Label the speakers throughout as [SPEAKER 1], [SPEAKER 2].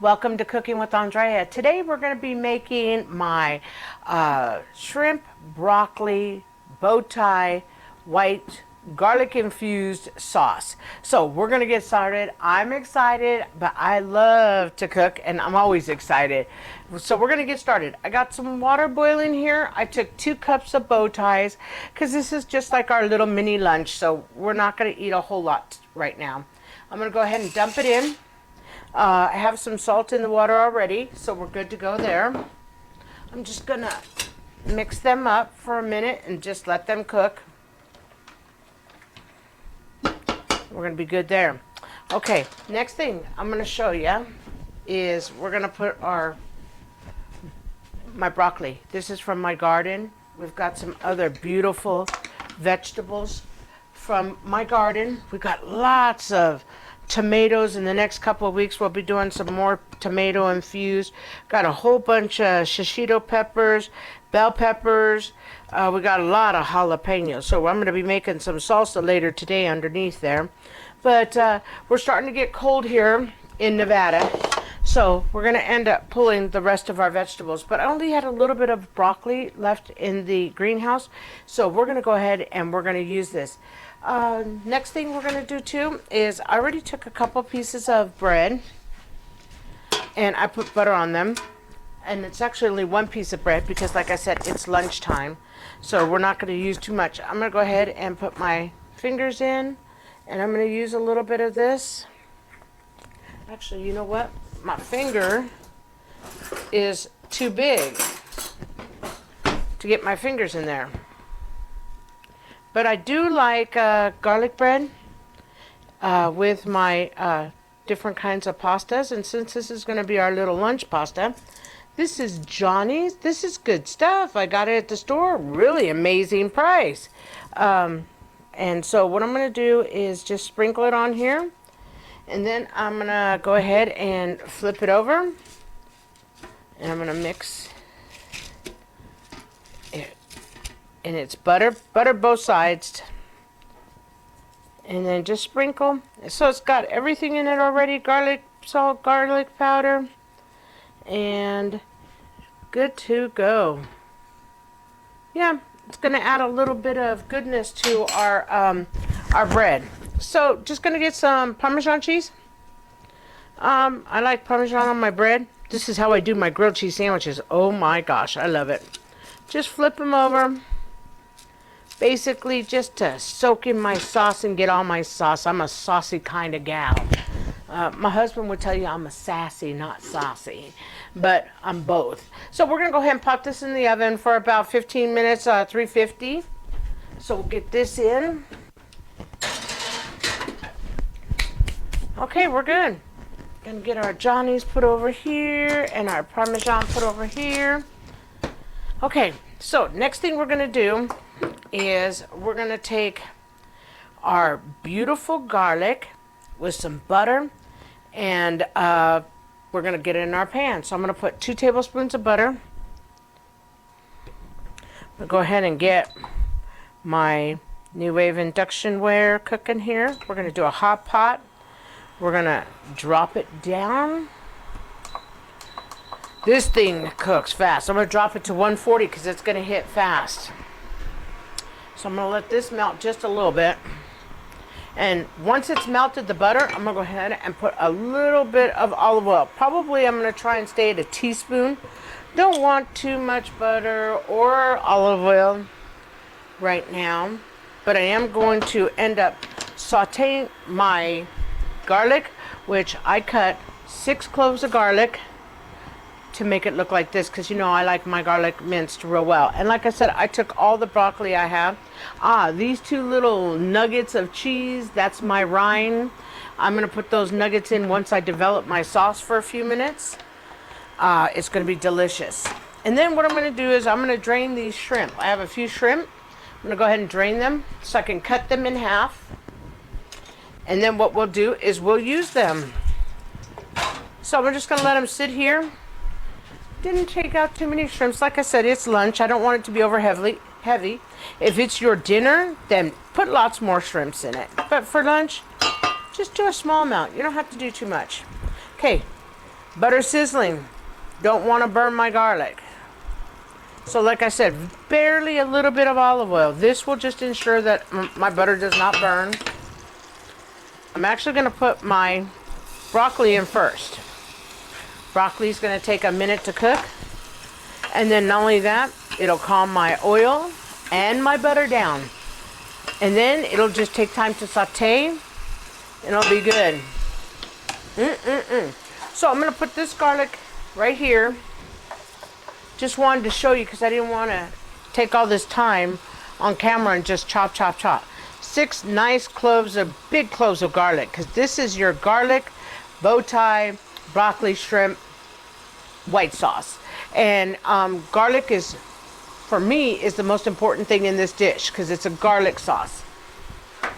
[SPEAKER 1] Welcome to Cooking with Andrea. Today we're going to be making my shrimp, broccoli, bow tie, white garlic infused sauce. So we're going to get started. I'm excited, but I love to cook and I'm always excited. So we're going to get started. I got some water boiling here. I took 2 cups of bow ties because this is just like our little mini lunch. So we're not going to eat a whole lot right now. I'm going to go ahead and dump it in. I have some salt in the water already, so we're good to go there. I'm just going to mix them up for a minute and just let them cook. We're going to be good there. Okay, next thing I'm going to show you is we're going to put my broccoli. This is from my garden. We've got some other beautiful vegetables from my garden. We've got lots of tomatoes. In the next couple of weeks we'll be doing some more tomato infused. Got a whole bunch of shishito peppers, bell peppers. We got a lot of jalapenos, so I'm going to be making some salsa later today underneath there. But we're starting to get cold here in Nevada, so we're going to end up pulling the rest of our vegetables. But I only had a little bit of broccoli left in the greenhouse, so we're going to go ahead and we're going to use this. Next thing we're going to do too is I already took a couple pieces of bread and I put butter on them, and it's actually only 1 piece of bread because, like I said, it's lunchtime, so we're not going to use too much. I'm going to go ahead and put my fingers in, and I'm going to use a little bit of this. Actually, you know what? My finger is too big to get my fingers in there. But I do like garlic bread with my different kinds of pastas. And since this is going to be our little lunch pasta, this is Johnny's. This is good stuff. I got it at the store. Really amazing price. And so what I'm going to do is just sprinkle it on here. And then I'm going to go ahead and flip it over. And I'm going to mix it. And it's butter both sides, and then just sprinkle. So it's got everything in it already: garlic, salt, garlic powder, and good to go. Yeah, it's going to add a little bit of goodness to our bread. So just going to get some Parmesan cheese. I like Parmesan on my bread. This is how I do my grilled cheese sandwiches. Oh my gosh, I love it. Just flip them over. Basically just to soak in my sauce and get all my sauce. I'm a saucy kind of gal. My husband would tell you I'm a sassy, not saucy, but I'm both. So we're going to go ahead and pop this in the oven for about 15 minutes, 350. So we'll get this in. Okay, we're good. Going to get our Johnny's put over here and our Parmesan put over here. Okay, so next thing we're going to do is we're going to take our beautiful garlic with some butter, and we're going to get it in our pan. So I'm going to put 2 tablespoons of butter. I'll go ahead and get my New Wave induction ware cooking here. We're going to do a hot pot. We're going to drop it down. This thing cooks fast. I'm going to drop it to 140 because it's going to hit fast. So I'm going to let this melt just a little bit. And once it's melted the butter, I'm going to go ahead and put a little bit of olive oil. Probably I'm going to try and stay at a teaspoon. Don't want too much butter or olive oil right now. But I am going to end up sauteing my garlic, which I cut 6 cloves of garlic to make it look like this, because you know I like my garlic minced real well. And like I said, I took all the broccoli I have. These 2 little nuggets of cheese, that's my rind. I'm going to put those nuggets in once I develop my sauce for a few minutes. It's going to be delicious. And then what I'm going to do is I'm going to drain these shrimp. I have a few shrimp. I'm going to go ahead and drain them so I can cut them in half. And then what we'll do is we'll use them. So we're just going to let them sit here. Didn't take out too many shrimps. Like I said, it's lunch. I don't want it to be over heavy. If it's your dinner, then put lots more shrimps in it. But for lunch, just do a small amount. You don't have to do too much. Okay, Butter sizzling. Don't want to burn my garlic. So like I said, barely a little bit of olive oil. This will just ensure that my butter does not burn. I'm actually going to put my broccoli in first. Broccoli is going to take a minute to cook. And then not only that, it'll calm my oil and my butter down. And then it'll just take time to saute and it'll be good. So I'm going to put this garlic right here. Just wanted to show you because I didn't want to take all this time on camera and just chop, chop, chop. 6 nice cloves of, big cloves of garlic, because this is your garlic, bow tie, broccoli, shrimp, white sauce. And garlic is, for me, is the most important thing in this dish because it's a garlic sauce.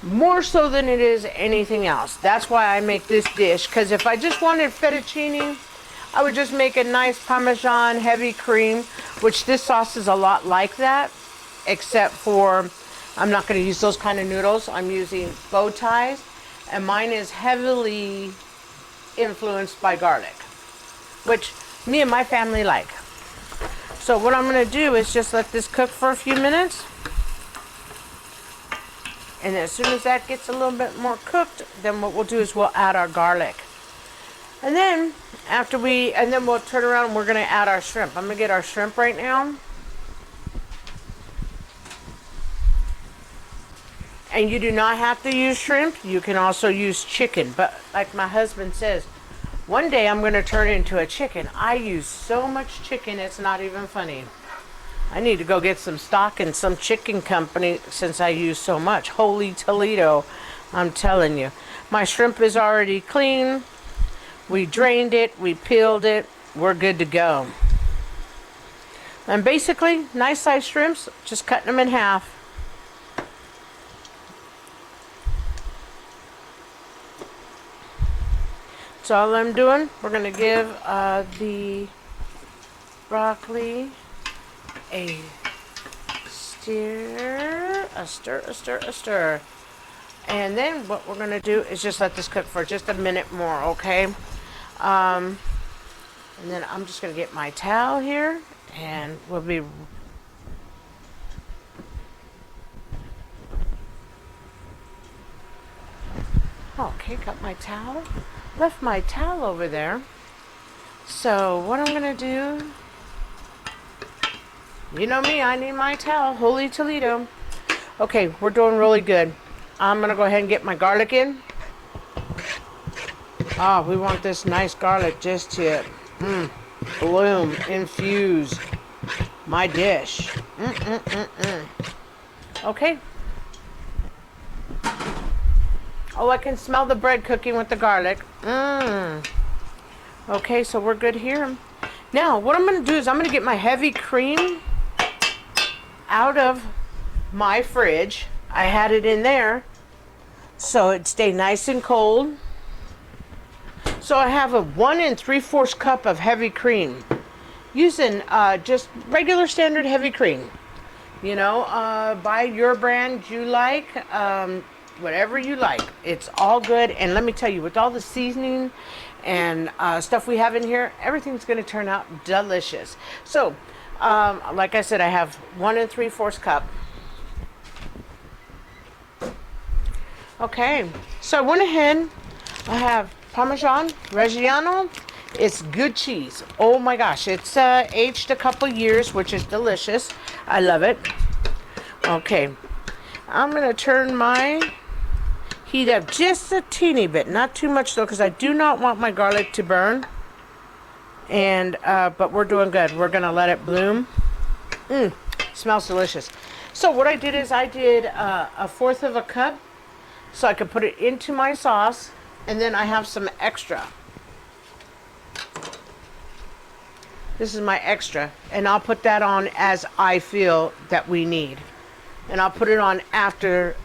[SPEAKER 1] More so than it is anything else. That's why I make this dish, because if I just wanted fettuccine, I would just make a nice parmesan heavy cream, which this sauce is a lot like that, except for I'm not going to use those kind of noodles. I'm using bow ties, and mine is heavily influenced by garlic, which me and my family like. So what I'm going to do is just let this cook for a few minutes. And as soon as that gets a little bit more cooked, then what we'll do is we'll add our garlic. And then we'll turn around and we're going to add our shrimp. I'm going to get our shrimp right now. And you do not have to use shrimp. You can also use chicken. But like my husband says, one day I'm going to turn into a chicken. I use so much chicken, it's not even funny. I need to go get some stock in some chicken company since I use so much. Holy Toledo, I'm telling you. My shrimp is already clean. We drained it, we peeled it, we're good to go. And basically, nice sized shrimps, just cutting them in half. That's all I'm doing. We're going to give the broccoli a stir. And then what we're going to do is just let this cook for just a minute more, okay? And then I'm just going to get my towel here, and we'll be... Okay, got my towel. Left my towel over there. So what I'm going to do... You know me, I need my towel. Holy Toledo. Okay, we're doing really good. I'm going to go ahead and get my garlic in. Oh, we want this nice garlic just to bloom, infuse my dish. Okay. Oh, I can smell the bread cooking with the garlic. Okay, so we're good here. Now, what I'm going to do is I'm going to get my heavy cream out of my fridge. I had it in there so it stayed nice and cold. So I have a 1 3/4 cup of heavy cream, using just regular standard heavy cream. You know, buy your brand you like, whatever you like. It's all good. And let me tell you, with all the seasoning and stuff we have in here, everything's going to turn out delicious. So, like I said, I have 1 3/4 cup. Okay, so I went ahead. I have Parmesan, Reggiano. It's good cheese. Oh my gosh, it's aged a couple years, which is delicious. I love it. Okay, I'm gonna turn my heat up just a teeny bit, not too much though, because I do not want my garlic to burn. And but we're doing good. We're gonna let it bloom. Smells delicious. So what I did is I did a 1/4 cup, so I could put it into my sauce. And then I have some extra. This is my extra. And I'll put that on as I feel that we need. And I'll put it on after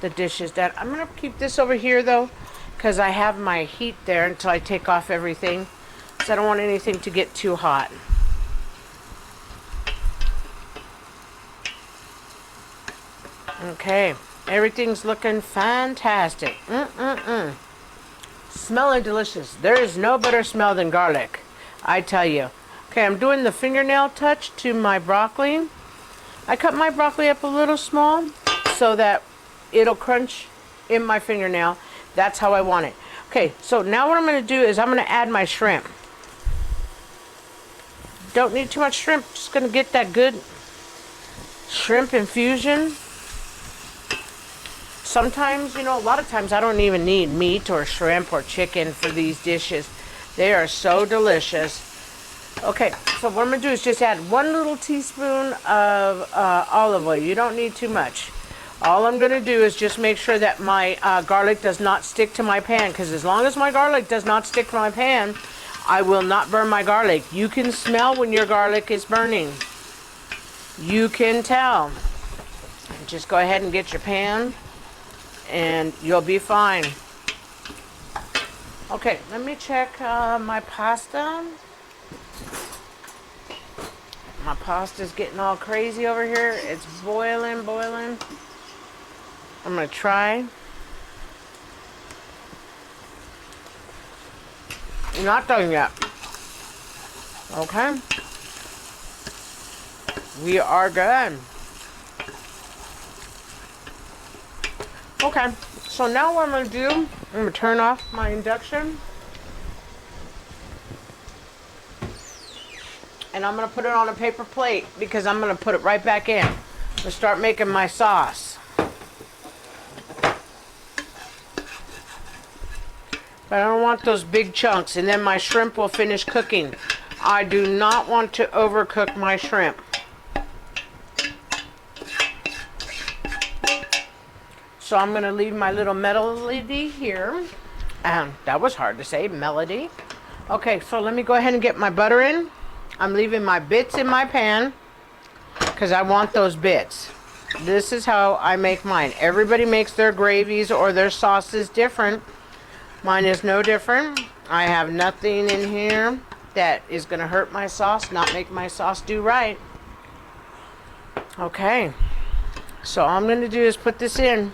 [SPEAKER 1] the dish is done. I'm going to keep this over here though, because I have my heat there until I take off everything. So I don't want anything to get too hot. Okay. Everything's looking fantastic. Smelling delicious. There is no better smell than garlic, I tell you. Okay, I'm doing the fingernail touch to my broccoli. I cut my broccoli up a little small so that it'll crunch in my fingernail. That's how I want it. Okay, so now what I'm going to do is I'm going to add my shrimp. Don't need too much shrimp. Just going to get that good shrimp infusion. Sometimes, you know, a lot of times I don't even need meat or shrimp or chicken for these dishes. They are so delicious. Okay, so what I'm going to do is just add 1 little teaspoon of olive oil. You don't need too much. All I'm going to do is just make sure that my garlic does not stick to my pan, because as long as my garlic does not stick to my pan, I will not burn my garlic. You can smell when your garlic is burning. You can tell. Just go ahead and get your pan and you'll be fine. Okay, let me check my pasta. My pasta's getting all crazy over here. It's boiling, boiling. I'm gonna try. Not done yet. Okay. We are good. Okay, so now what I'm gonna do, I'm gonna turn off my induction. And I'm gonna put it on a paper plate because I'm gonna put it right back in to start making my sauce. But I don't want those big chunks, and then my shrimp will finish cooking. I do not want to overcook my shrimp. So I'm going to leave my little melody here. That was hard to say, melody. Okay, so let me go ahead and get my butter in. I'm leaving my bits in my pan because I want those bits. This is how I make mine. Everybody makes their gravies or their sauces different. Mine is no different. I have nothing in here that is going to hurt my sauce, not make my sauce do right. Okay, so all I'm going to do is put this in.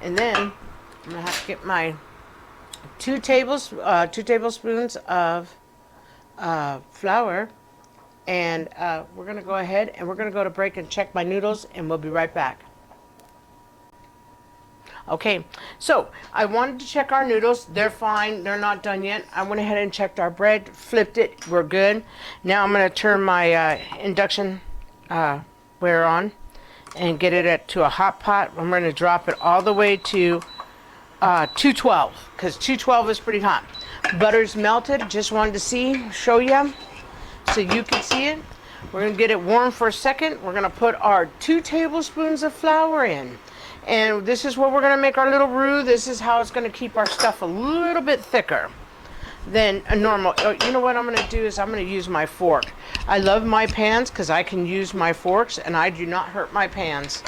[SPEAKER 1] And then I'm gonna have to get my 2 tablespoons of flour, and we're gonna go ahead and we're gonna go to break and check my noodles, and we'll be right back. Okay, so I wanted to check our noodles. They're fine. They're not done yet. I went ahead and checked our bread, flipped it. We're good. Now I'm gonna turn my induction ware on and get it to a hot pot. I'm going to drop it all the way to 212 because 212 is pretty hot. Butter's melted. Just wanted to show you so you can see it. We're going to get it warm for a second. We're going to put our 2 tablespoons of flour in. And this is what we're going to make our little roux. This is how it's going to keep our stuff a little bit thicker than a normal. You know what I'm going to do is I'm going to use my fork. I love my pans because I can use my forks and I do not hurt my pans.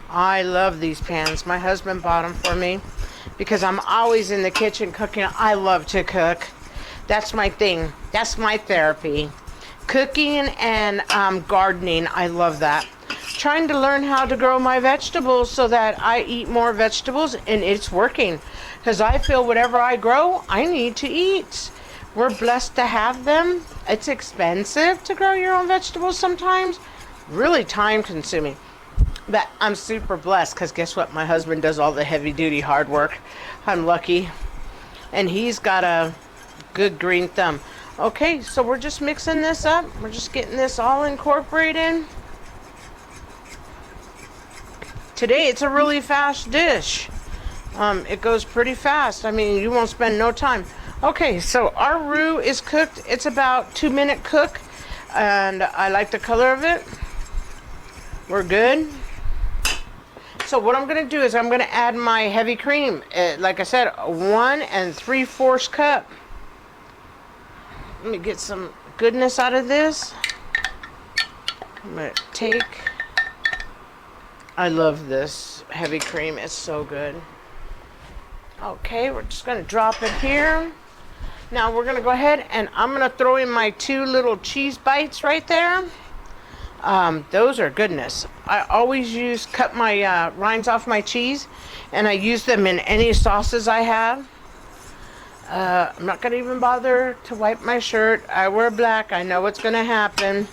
[SPEAKER 1] I love these pans. My husband bought them for me because I'm always in the kitchen cooking. I love to cook. That's my thing. That's my therapy. Cooking and gardening. I love that. Trying to learn how to grow my vegetables so that I eat more vegetables, and it's working. Because I feel whatever I grow, I need to eat. We're blessed to have them. It's expensive to grow your own vegetables sometimes. Really time consuming. But I'm super blessed because guess what? My husband does all the heavy duty hard work. I'm lucky. And he's got a good green thumb. Okay, so we're just mixing this up. We're just getting this all incorporated. Today it's a really fast dish. It goes pretty fast. I mean, you won't spend no time. Okay, so our roux is cooked. It's about 2-minute cook, and I like the color of it. We're good. So what I'm going to do is I'm going to add my heavy cream. Like I said, 1 3/4 cup. Let me get some goodness out of this. I'm going to take. I love this heavy cream. It's so good. Okay, we're just going to drop it here. Now we're going to go ahead and I'm going to throw in my 2 little cheese bites right there. Those are goodness. I always cut my rinds off my cheese, and I use them in any sauces I have. I'm not gonna even bother to wipe my shirt. I wear black. I know what's gonna happen.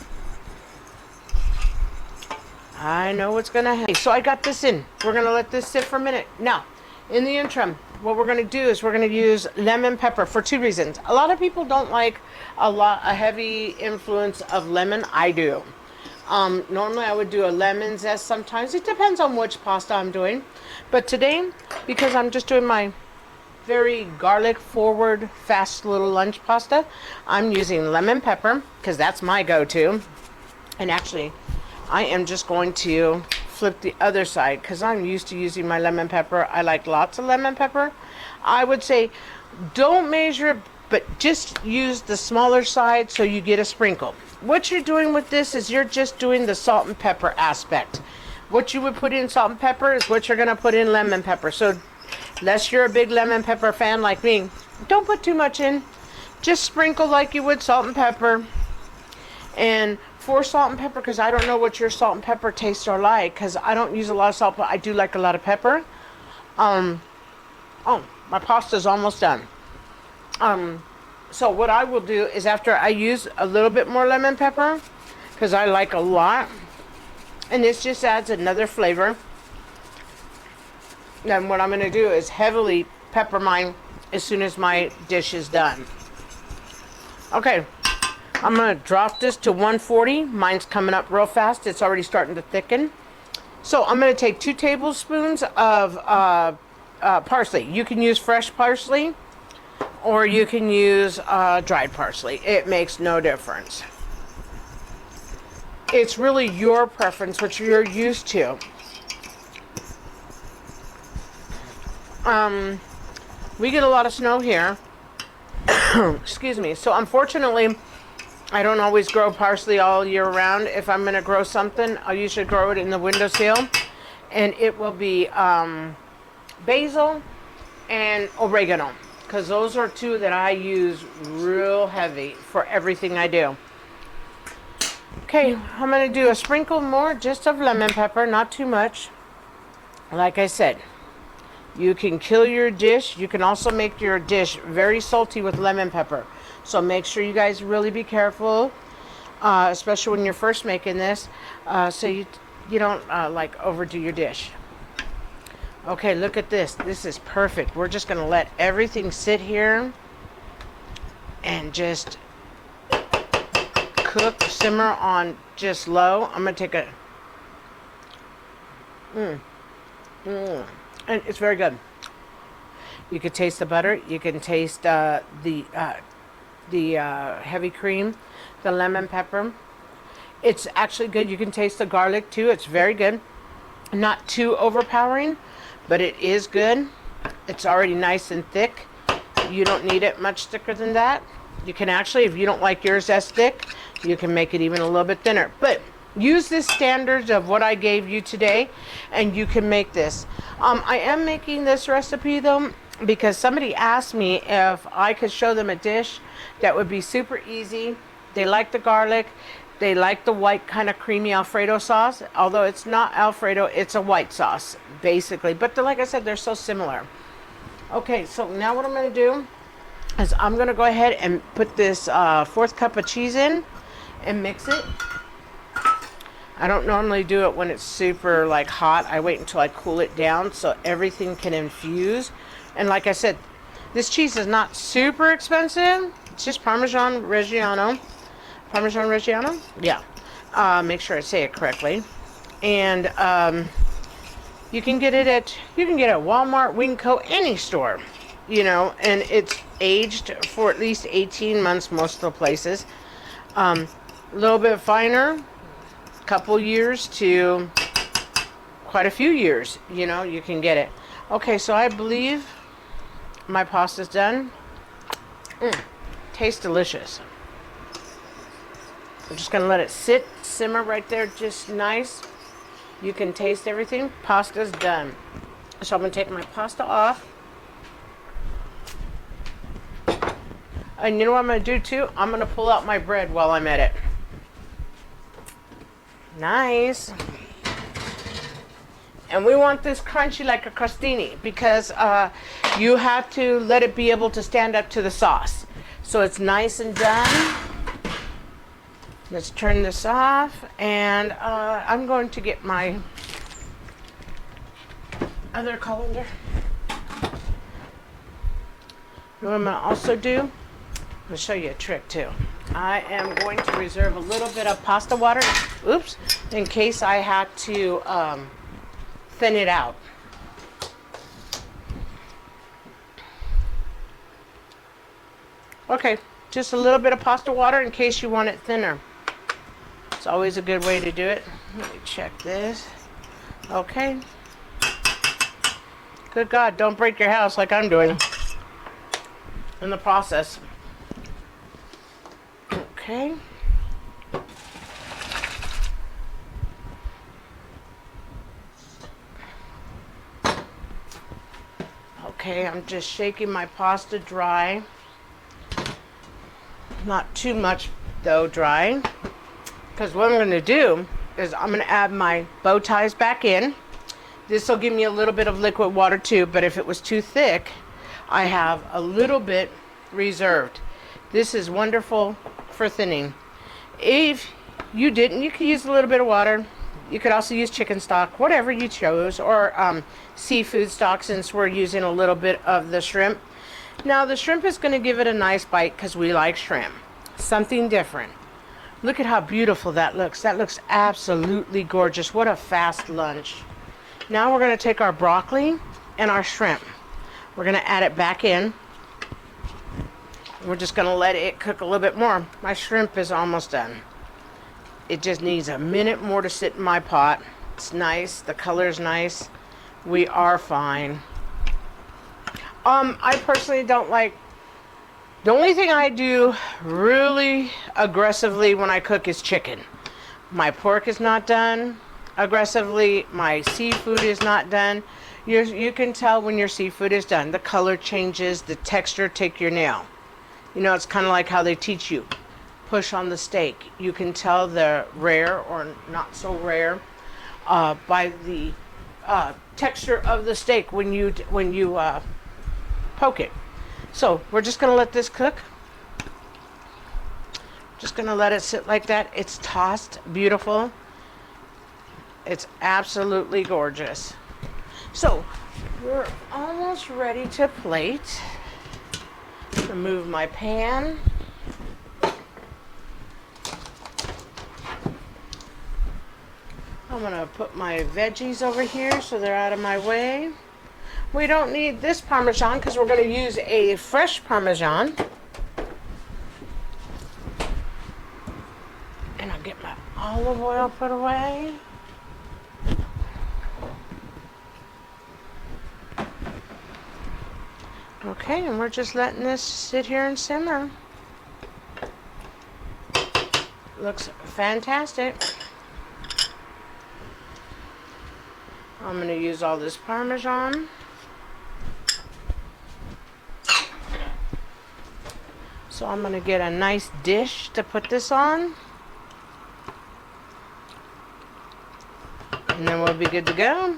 [SPEAKER 1] I know what's gonna happen. So I got this in. We're gonna let this sit for a minute. Now, in the interim, what we're gonna do is we're gonna use lemon pepper for 2 reasons. A lot of people don't like a heavy influence of lemon. I do. Normally I would do a lemon zest sometimes. It depends on which pasta I'm doing. But today, because I'm just doing my very garlic forward, fast little lunch pasta, I'm using lemon pepper because that's my go-to. And actually, I am just going to flip the other side because I'm used to using my lemon pepper. I like lots of lemon pepper. I would say don't measure it, but just use the smaller side so you get a sprinkle. What you're doing with this is you're just doing the salt and pepper aspect. What you would put in salt and pepper is what you're going to put in lemon pepper. So unless you're a big lemon pepper fan like me, don't put too much in. Just sprinkle like you would salt and pepper. And for salt and pepper, because I don't know what your salt and pepper tastes are like, because I don't use a lot of salt, but I do like a lot of pepper. Oh, my pasta's almost done. So what I will do is after I use a little bit more lemon pepper, because I like a lot, and this just adds another flavor, then what I'm going to do is heavily pepper mine as soon as my dish is done. Okay. I'm going to drop this to 140. Mine's coming up real fast. It's already starting to thicken. So I'm going to take 2 tablespoons of parsley. You can use fresh parsley or you can use dried parsley. It makes no difference. It's really your preference, what you're used to. We get a lot of snow here. Excuse me. So unfortunately, I don't always grow parsley all year round. If I'm going to grow something, I'll usually grow it in the windowsill. And it will be basil and oregano. Because those are 2 that I use real heavy for everything I do. Okay, I'm going to do a sprinkle more just of lemon pepper, not too much. Like I said, you can kill your dish. You can also make your dish very salty with lemon pepper. So make sure you guys really be careful, especially when you're first making this, so you don't like overdo your dish. Okay, look at this. This is perfect. We're just going to let everything sit here and just cook, simmer on just low. I'm going to take a... And it's very good. You can taste the butter. You can taste the heavy cream, the lemon pepper. It's actually good. You can taste the garlic too. It's very good. Not too overpowering, but it is good. It's already nice and thick. You don't need it much thicker than that. You can actually, if you don't like yours as thick, you can make it even a little bit thinner. But use the standards of what I gave you today, and you can make this. I am making this recipe though, because somebody asked me if I could show them a dish that would be super easy. They like the garlic. They like the white kind of creamy Alfredo sauce. Although it's not Alfredo, it's a white sauce, basically. But like I said, they're so similar. Okay, so now what I'm going to do is I'm going to go ahead and put this 4th cup of cheese in and mix it. I don't normally do it when it's super like hot. I wait until I cool it down so everything can infuse. And like I said, this cheese is not super expensive. It's just Parmesan Reggiano. Parmesan Reggiano? Yeah. Make sure I say it correctly. And you can get it at Walmart, Winco, any store. You know, and it's aged for at least 18 months most of the places. A little bit finer, couple years to quite a few years, you know, you can get it. Okay, so I believe my pasta's done. Tastes delicious. I'm just gonna let it simmer right there, just nice. You can taste everything. Pasta's done. So I'm gonna take my pasta off. And you know what I'm gonna do too? I'm gonna pull out my bread while I'm at it. Nice. And we want this crunchy like a crostini because you have to let it be able to stand up to the sauce. So it's nice and done. Let's turn this off, and I'm going to get my other colander. What I'm going to also do, I'll show you a trick too. I am going to reserve a little bit of pasta water, oops, in case I have to thin it out. Okay, just a little bit of pasta water in case you want it thinner. It's always a good way to do it. Let me check this. Okay. Good God, don't break your house like I'm doing in the process. Okay. Okay, I'm just shaking my pasta dry. Not too much though dry. Because what I'm going to do is I'm going to add my bow ties back in. This will give me a little bit of liquid water too, but if it was too thick, I have a little bit reserved. This is wonderful for thinning. If you didn't, you could use a little bit of water. You could also use chicken stock, whatever you chose, or seafood stock since we're using a little bit of the shrimp. Now the shrimp is going to give it a nice bite because we like shrimp. Something different. Look at how beautiful that looks. That looks absolutely gorgeous. What a fast lunch. Now we're going to take our broccoli and our shrimp. We're going to add it back in. We're just going to let it cook a little bit more. My shrimp is almost done. It just needs a minute more to sit in my pot. It's nice. The color's nice. We are fine. I personally don't like... The only thing I do really aggressively when I cook is chicken. My pork is not done aggressively. My seafood is not done. You can tell when your seafood is done. The color changes, the texture, take your nail. You know, it's kind of like how they teach you. Push on the steak. You can tell the rare or not so rare by the texture of the steak when you poke it. So we're just going to let this cook. Just going to let it sit like that. It's tossed beautiful. It's absolutely gorgeous. So we're almost ready to plate. Remove my pan. I'm going to put my veggies over here so they're out of my way. We don't need this Parmesan because we're going to use a fresh Parmesan. And I'll get my olive oil put away. Okay, and we're just letting this sit here and simmer. Looks fantastic. I'm going to use all this Parmesan. So I'm going to get a nice dish to put this on. And then we'll be good to go.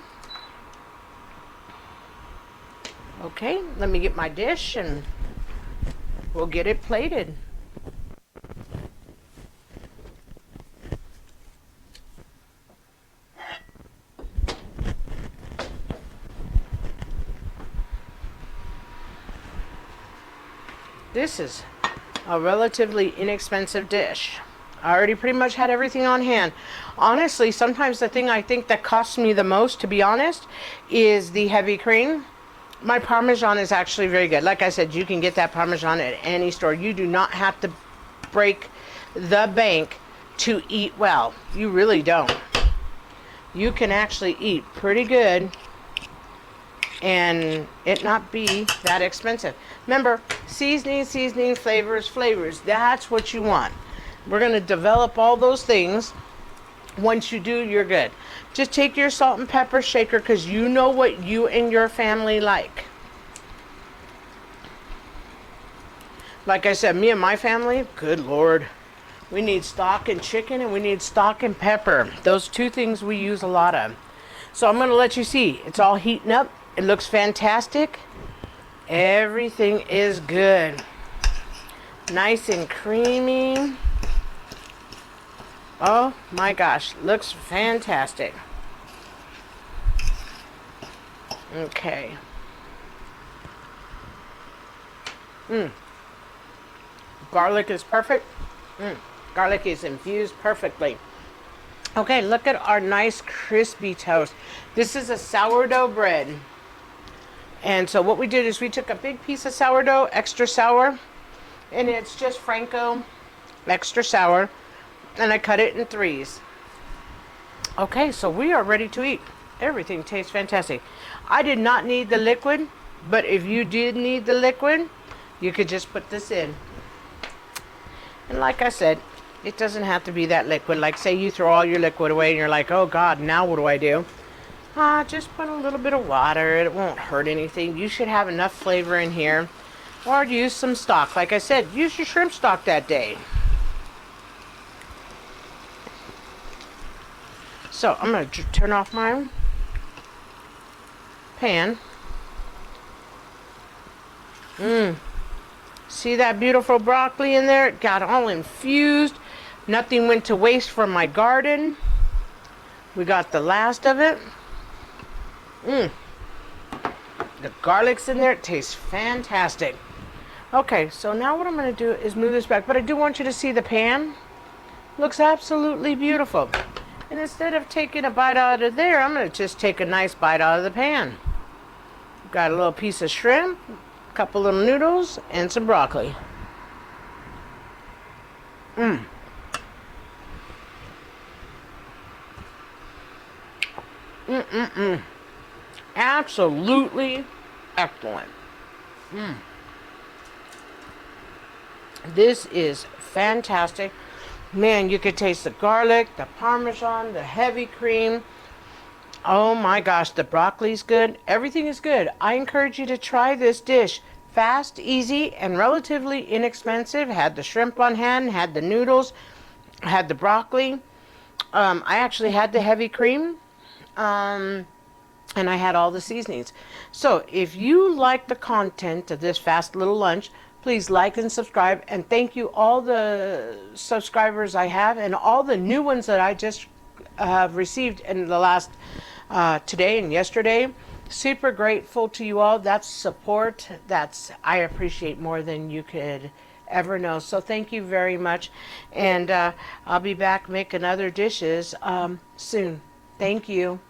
[SPEAKER 1] Okay, let me get my dish and we'll get it plated. This is a relatively inexpensive dish. I already pretty much had everything on hand. Honestly, sometimes the thing I think that costs me the most, to be honest, is the heavy cream. My Parmesan is actually very good. Like I said, you can get that Parmesan at any store. You do not have to break the bank to eat well. You really don't. You can actually eat pretty good and it not be that expensive. Remember, seasoning, flavors. That's what you want. We're going to develop all those things. Once you do, you're good. Just take your salt and pepper shaker because you know what you and your family like. Like I said, me and my family, good Lord, we need stock and chicken and we need stock and pepper. Those two things we use a lot of. So I'm going to let you see. It's all heating up. It looks fantastic. Everything is good. Nice and creamy. Oh my gosh, looks fantastic. Okay. Garlic is perfect. Garlic is infused perfectly. Okay, look at our nice crispy toast. This is a sourdough bread. And so what we did is we took a big piece of sourdough, extra sour, and it's just Franco, extra sour, and I cut it in 3s. Okay, so we are ready to eat. Everything tastes fantastic. I did not need the liquid, but if you did need the liquid, you could just put this in. And like I said, it doesn't have to be that liquid. Like say you throw all your liquid away and you're like, oh God, now what do I do? Just put a little bit of water. It won't hurt anything. You should have enough flavor in here. Or use some stock. Like I said, use your shrimp stock that day. So I'm going to turn off my pan. See that beautiful broccoli in there? It got all infused. Nothing went to waste from my garden. We got the last of it. The garlic's in there. It tastes fantastic. Okay, so now what I'm going to do is move this back. But I do want you to see the pan. Looks absolutely beautiful. And instead of taking a bite out of there, I'm going to just take a nice bite out of the pan. Got a little piece of shrimp, a couple little noodles, and some broccoli. Absolutely excellent. This is fantastic. Man, you could taste the garlic, the parmesan, the heavy cream. Oh my gosh, the broccoli's good. Everything is good. I encourage you to try this dish. Fast, easy, and relatively inexpensive. Had the shrimp on hand, had the noodles, had the broccoli. I actually had the heavy cream. And I had all the seasonings. So if you like the content of this fast little lunch, please like and subscribe. And thank you all the subscribers I have and all the new ones that I just have received in the last today and yesterday. Super grateful to you all. That's support. I appreciate more than you could ever know. So thank you very much. And I'll be back making other dishes soon. Thank you.